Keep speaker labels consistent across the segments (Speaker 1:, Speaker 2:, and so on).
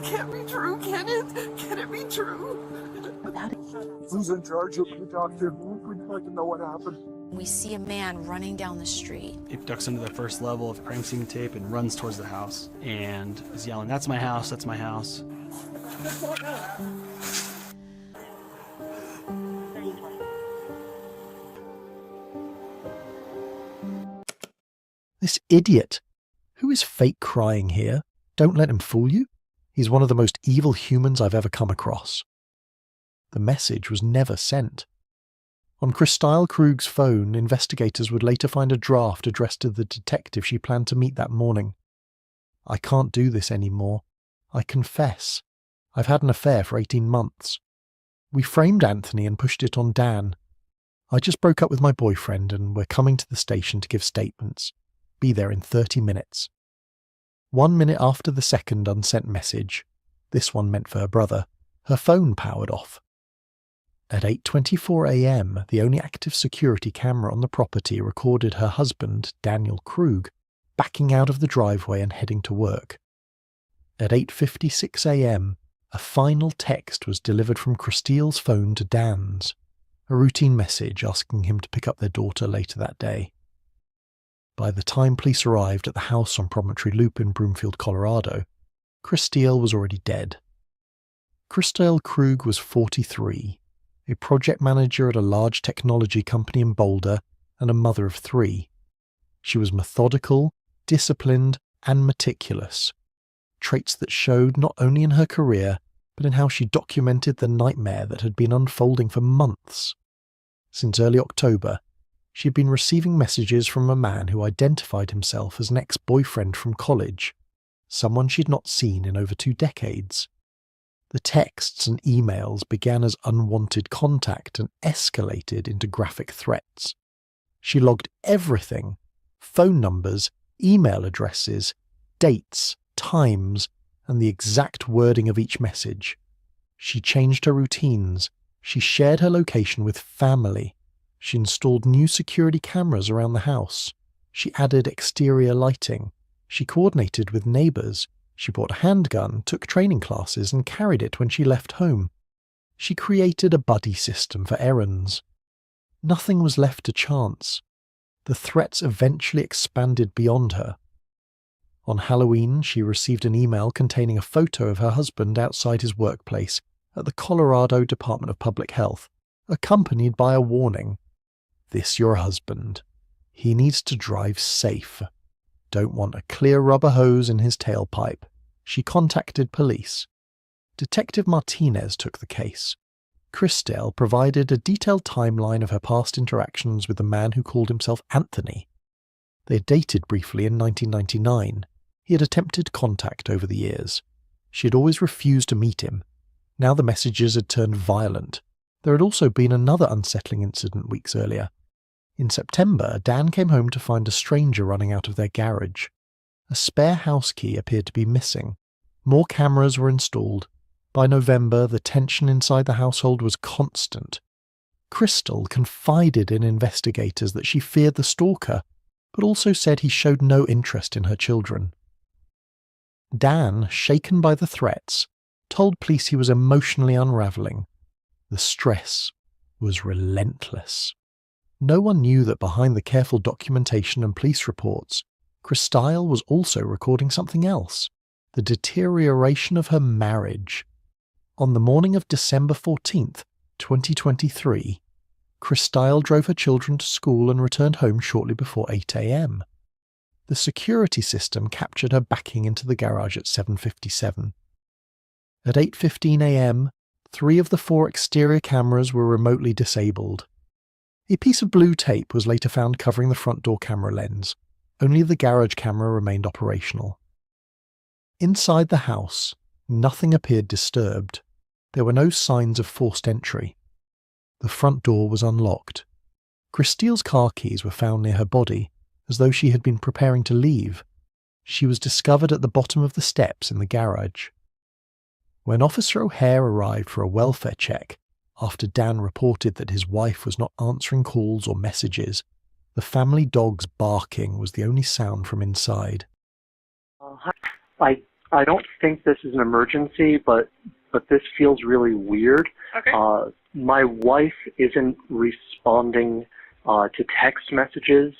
Speaker 1: can't be true, can it? Can it be true?
Speaker 2: Who's in charge of the doctor? We'd like to know what happened.
Speaker 3: We see a man running down the street.
Speaker 4: He ducks into the first level of crime scene tape and runs towards the house and is yelling, "That's my house, that's my house."
Speaker 5: This idiot! Who is fake crying here? Don't let him fool you. He's one of the most evil humans I've ever come across. The message was never sent. On Christile Krug's phone, investigators would later find a draft addressed to the detective she planned to meet that morning. "I can't do this anymore. I confess. I've had an affair for 18 months. We framed Anthony and pushed it on Dan. I just broke up with my boyfriend and we're coming to the station to give statements. Be there in 30 minutes. 1 minute after the second unsent message, this one meant for her brother, her phone powered off. At 8:24 a.m, the only active security camera on the property recorded her husband, Daniel Krug, backing out of the driveway and heading to work. At 8:56 a.m, a final text was delivered from Christile's phone to Dan's, a routine message asking him to pick up their daughter later that day. By the time police arrived at the house on Promontory Loop in Broomfield, Colorado, Christile was already dead. Christile Krug was 43, a project manager at a large technology company in Boulder and a mother of 3. She was methodical, disciplined, and meticulous, traits that showed not only in her career, but in how she documented the nightmare that had been unfolding for months. Since early October, she had been receiving messages from a man who identified himself as an ex-boyfriend from college, someone she'd not seen in over 2 decades. The texts and emails began as unwanted contact and escalated into graphic threats. She logged everything: phone numbers, email addresses, dates, times, and the exact wording of each message. She changed her routines. She shared her location with family. She installed new security cameras around the house. She added exterior lighting. She coordinated with neighbours. She bought a handgun, took training classes, and carried it when she left home. She created a buddy system for errands. Nothing was left to chance. The threats eventually expanded beyond her. On Halloween, she received an email containing a photo of her husband outside his workplace at the Colorado Department of Public Health, accompanied by a warning. "This your husband. He needs to drive safe. Don't want a clear rubber hose in his tailpipe." She contacted police. Detective Martinez took the case. Christelle provided a detailed timeline of her past interactions with the man who called himself Anthony. They had dated briefly in 1999. He had attempted contact over the years. She had always refused to meet him. Now the messages had turned violent. There had also been another unsettling incident weeks earlier. In September, Dan came home to find a stranger running out of their garage. A spare house key appeared to be missing. More cameras were installed. By November, the tension inside the household was constant. Crystal confided in investigators that she feared the stalker, but also said he showed no interest in her children. Dan, shaken by the threats, told police he was emotionally unravelling. The stress was relentless. No one knew that behind the careful documentation and police reports, Christile was also recording something else: the deterioration of her marriage. On the morning of December 14th, 2023, Christile drove her children to school and returned home shortly before 8 a.m. The security system captured her backing into the garage at 7:57. At 8:15 a.m, 3 of the 4 exterior cameras were remotely disabled. A piece of blue tape was later found covering the front door camera lens. Only the garage camera remained operational. Inside the house, nothing appeared disturbed. There were no signs of forced entry. The front door was unlocked. Christile's car keys were found near her body, as though she had been preparing to leave. She was discovered at the bottom of the steps in the garage. When Officer O'Hare arrived for a welfare check, after Dan reported that his wife was not answering calls or messages, the family dog's barking was the only sound from inside.
Speaker 6: I I don't think this is an emergency, but this feels really weird.
Speaker 7: Okay.
Speaker 6: My wife isn't responding to text messages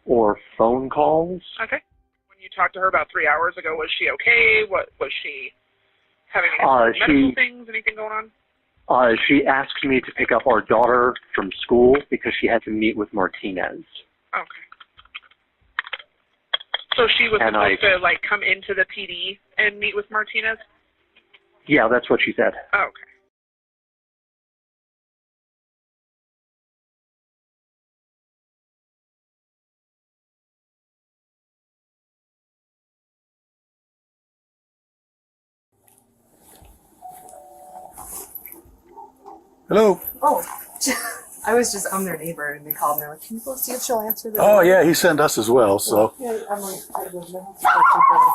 Speaker 6: or phone calls.
Speaker 7: Okay. When you talked to her about 3 hours ago, was she okay? What was she having any medical things? Anything going on?
Speaker 6: She asked me to pick up our daughter from school because she had to meet with Martinez.
Speaker 7: Okay. So she was supposed to, like, come into the PD and meet with Martinez?
Speaker 6: Yeah, that's what she said.
Speaker 7: Okay.
Speaker 8: Hello.
Speaker 9: Oh, I'm their neighbor, and they called and they're like, "Can you go see if she'll answer this?"
Speaker 8: Oh yeah, he sent us as well. So
Speaker 9: Yeah, I'm like,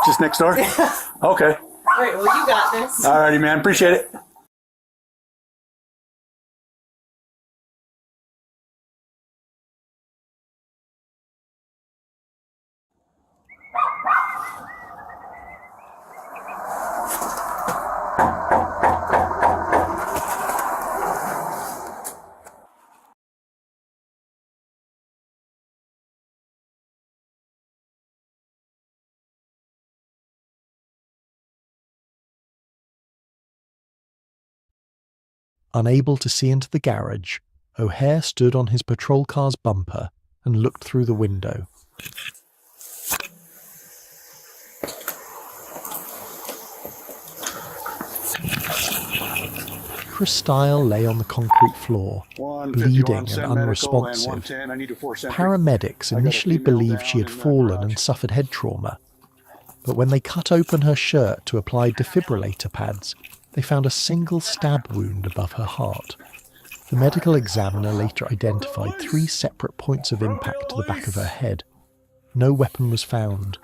Speaker 8: just next door.
Speaker 9: Yeah.
Speaker 8: Okay.
Speaker 9: All right, well, you got this.
Speaker 8: All righty, man. Appreciate it.
Speaker 5: Unable to see into the garage, O'Hare stood on his patrol car's bumper and looked through the window. Chris Stile lay on the concrete floor, bleeding and unresponsive. Paramedics initially believed she had fallen and suffered head trauma, but when they cut open her shirt to apply defibrillator pads, they found a single stab wound above her heart. The medical examiner later identified 3 separate points of impact to the back of her head. No weapon was found.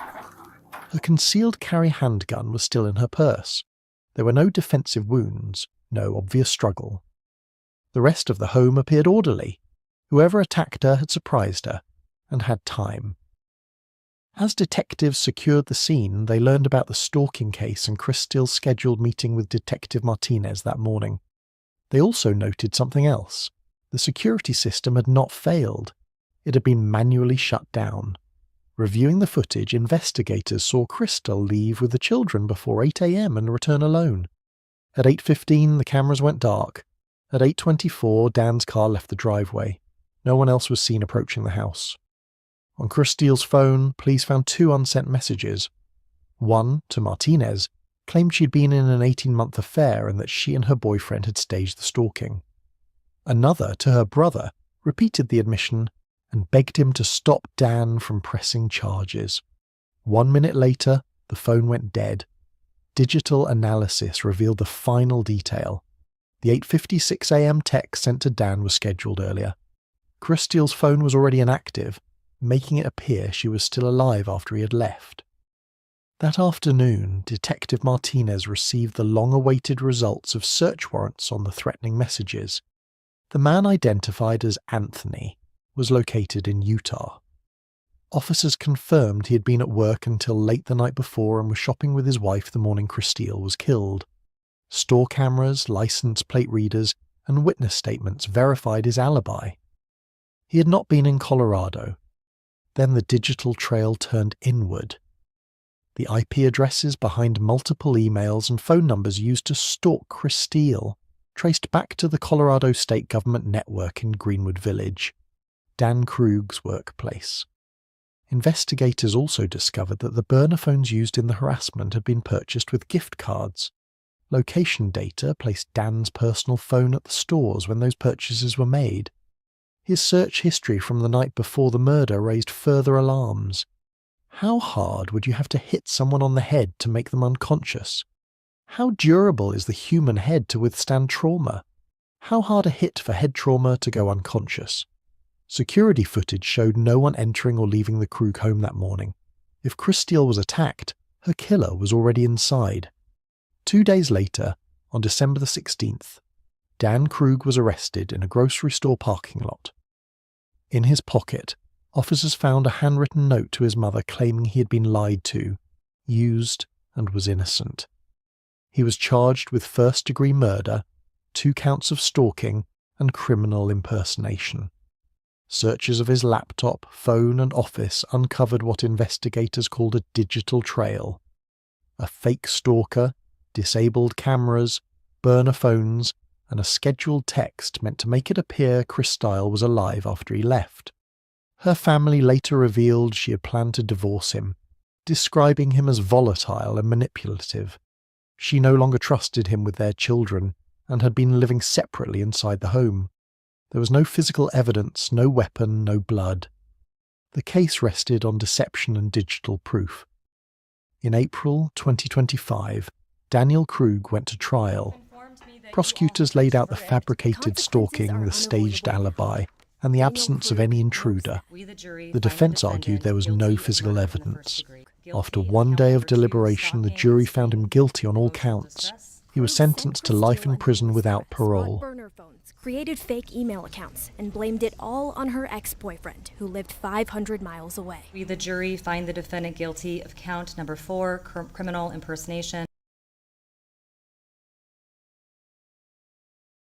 Speaker 5: Her concealed carry handgun was still in her purse. There were no defensive wounds, no obvious struggle. The rest of the home appeared orderly. Whoever attacked her had surprised her, and had time. As detectives secured the scene, they learned about the stalking case and Chris Steele's scheduled meeting with Detective Martinez that morning. They also noted something else. The security system had not failed. It had been manually shut down. Reviewing the footage, investigators saw Crystal leave with the children before 8 a.m. and return alone. At 8:15, the cameras went dark. At 8:24, Dan's car left the driveway. No one else was seen approaching the house. On Chris Steele's phone, police found 2 unsent messages. One, to Martinez, claimed she'd been in an 18-month affair and that she and her boyfriend had staged the stalking. Another, to her brother, repeated the admission and begged him to stop Dan from pressing charges. 1 minute later, the phone went dead. Digital analysis revealed the final detail. The 8:56 a.m. text sent to Dan was scheduled earlier. Chris Steele's phone was already inactive, making it appear she was still alive after he had left. That afternoon, Detective Martinez received the long-awaited results of search warrants on the threatening messages. The man identified as Anthony was located in Utah. Officers confirmed he had been at work until late the night before and was shopping with his wife the morning Chris Steele was killed. Store cameras, license plate readers, and witness statements verified his alibi. He had not been in Colorado. Then the digital trail turned inward. The IP addresses behind multiple emails and phone numbers used to stalk Chris Steele traced back to the Colorado state government network in Greenwood Village, Dan Krug's workplace. Investigators also discovered that the burner phones used in the harassment had been purchased with gift cards. Location data placed Dan's personal phone at the stores when those purchases were made. His search history from the night before the murder raised further alarms. How hard would you have to hit someone on the head to make them unconscious? How durable is the human head to withstand trauma? How hard a hit for head trauma to go unconscious? Security footage showed no one entering or leaving the Krug home that morning. If Chris Steele was attacked, her killer was already inside. 2 days later, on December the 16th, Dan Krug was arrested in a grocery store parking lot. In his pocket, officers found a handwritten note to his mother claiming he had been lied to, used, and was innocent. He was charged with first-degree murder, 2 counts of stalking, and criminal impersonation. Searches of his laptop, phone, and office uncovered what investigators called a digital trail. A fake stalker, disabled cameras, burner phones, and a scheduled text meant to make it appear Christyle was alive after he left. Her family later revealed she had planned to divorce him, describing him as volatile and manipulative. She no longer trusted him with their children and had been living separately inside the home. There was no physical evidence, no weapon, no blood. The case rested on deception and digital proof. In April 2025, Daniel Krug went to trial. Prosecutors laid out the fabricated stalking, the staged alibi, and the absence of any intruder. The defense argued there was no physical evidence. After 1 day of deliberation, the jury found him guilty on all counts. He was sentenced to life in prison without parole.
Speaker 10: Created fake email accounts and blamed it all on her ex-boyfriend, who lived 500 miles away.
Speaker 11: We, the jury, find the defendant guilty of count number 4, criminal impersonation.